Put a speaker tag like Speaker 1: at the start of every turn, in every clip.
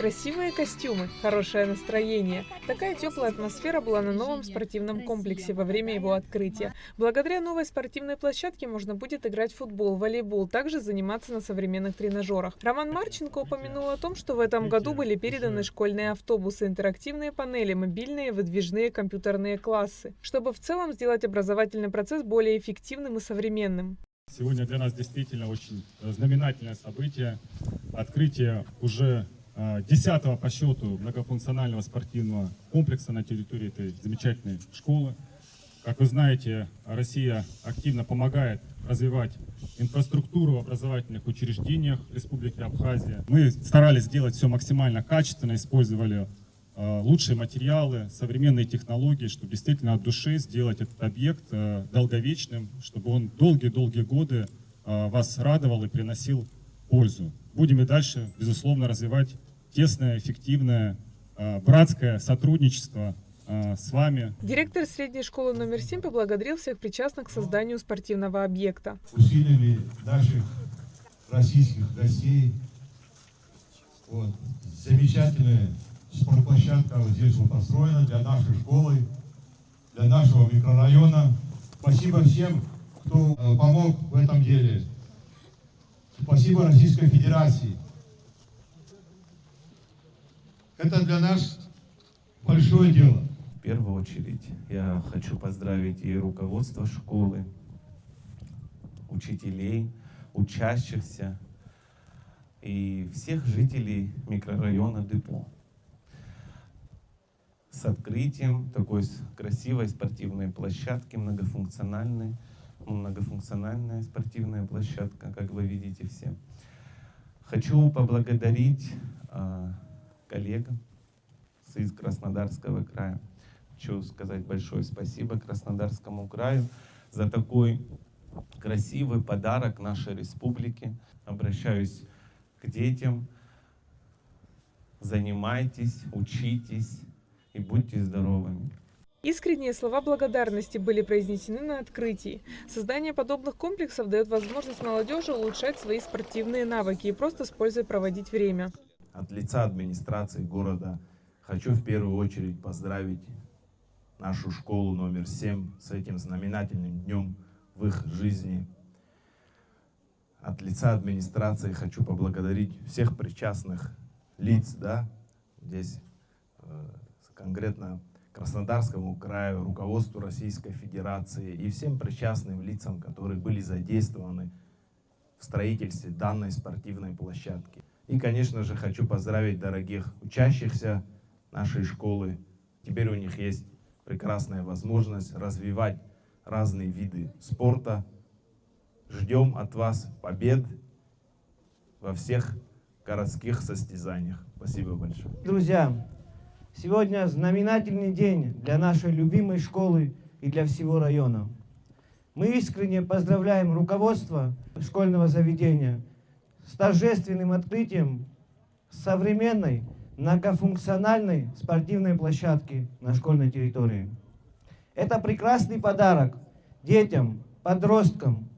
Speaker 1: Красивые костюмы, хорошее настроение. Такая теплая атмосфера была на новом спортивном комплексе во время его открытия. Благодаря новой спортивной площадке можно будет играть в футбол, волейбол, также заниматься на современных тренажерах. Роман Марченко упомянул о том, что в этом году были переданы школьные автобусы, интерактивные панели, мобильные выдвижные компьютерные классы, чтобы в целом сделать образовательный процесс более эффективным и современным.
Speaker 2: Сегодня для нас действительно очень знаменательное событие. Открытие уже 10-го по счету многофункционального спортивного комплекса на территории этой замечательной школы. Как вы знаете, Россия активно помогает развивать инфраструктуру в образовательных учреждениях Республики Абхазия. Мы старались сделать все максимально качественно, использовали лучшие материалы, современные технологии, чтобы действительно от души сделать этот объект долговечным, чтобы он долгие-долгие годы вас радовал и приносил пользу. Будем и дальше, безусловно, развивать тесное, эффективное, братское сотрудничество с вами.
Speaker 1: Директор средней школы номер 7 поблагодарил всех причастных к созданию спортивного объекта.
Speaker 3: Усилили наших российских гостей. Вот. Замечательная спортплощадка вот здесь вот построена для нашей школы, для нашего микрорайона. Спасибо всем, кто помог в этом деле. Спасибо Российской Федерации. Это для нас большое дело.
Speaker 4: В первую очередь я хочу поздравить и руководство школы, учителей, учащихся и всех жителей микрорайона Депо с открытием такой красивой спортивной площадки, многофункциональная спортивная площадка, как вы видите все. Хочу поблагодарить коллегам из Краснодарского края. Хочу сказать большое спасибо Краснодарскому краю за такой красивый подарок нашей республике. Обращаюсь к детям. Занимайтесь, учитесь и будьте здоровыми.
Speaker 1: Искренние слова благодарности были произнесены на открытии. Создание подобных комплексов дает возможность молодежи улучшать свои спортивные навыки и просто с пользой проводить время.
Speaker 4: От лица администрации города хочу в первую очередь поздравить нашу школу номер 7 с этим знаменательным днем в их жизни. От лица администрации хочу поблагодарить всех причастных лиц, здесь конкретно Краснодарскому краю, руководству Российской Федерации и всем причастным лицам, которые были задействованы в строительстве данной спортивной площадки. И, конечно же, хочу поздравить дорогих учащихся нашей школы. Теперь у них есть прекрасная возможность развивать разные виды спорта. Ждем от вас побед во всех городских состязаниях. Спасибо большое.
Speaker 5: Друзья, сегодня знаменательный день для нашей любимой школы и для всего района. Мы искренне поздравляем руководство школьного заведения с торжественным открытием современной многофункциональной спортивной площадки на школьной территории. Это прекрасный подарок детям, подросткам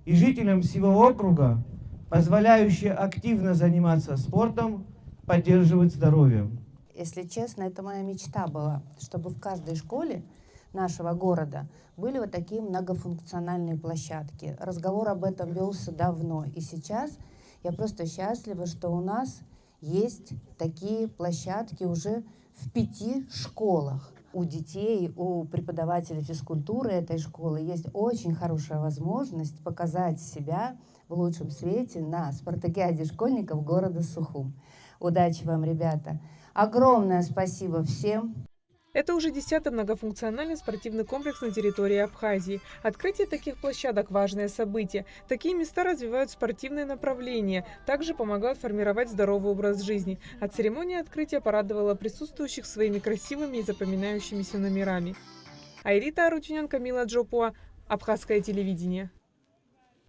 Speaker 5: и жителям всего округа, позволяющий активно заниматься спортом, поддерживать здоровье.
Speaker 6: Если честно, это моя мечта была, чтобы в каждой школе нашего города были вот такие многофункциональные площадки. Разговор об этом велся давно, и сейчас я просто счастлива, что у нас есть такие площадки уже в 5 школах. У детей, у преподавателей физкультуры этой школы есть очень хорошая возможность показать себя в лучшем свете на спартакиаде школьников города Сухум. Удачи вам, ребята! Огромное спасибо всем!
Speaker 1: Это уже 10-й многофункциональный спортивный комплекс на территории Абхазии. Открытие таких площадок – важное событие. Такие места развивают спортивные направления, также помогают формировать здоровый образ жизни. А церемония открытия порадовала присутствующих своими красивыми и запоминающимися номерами. Айрита Арутюнян, Камила Джопуа, Абхазское телевидение.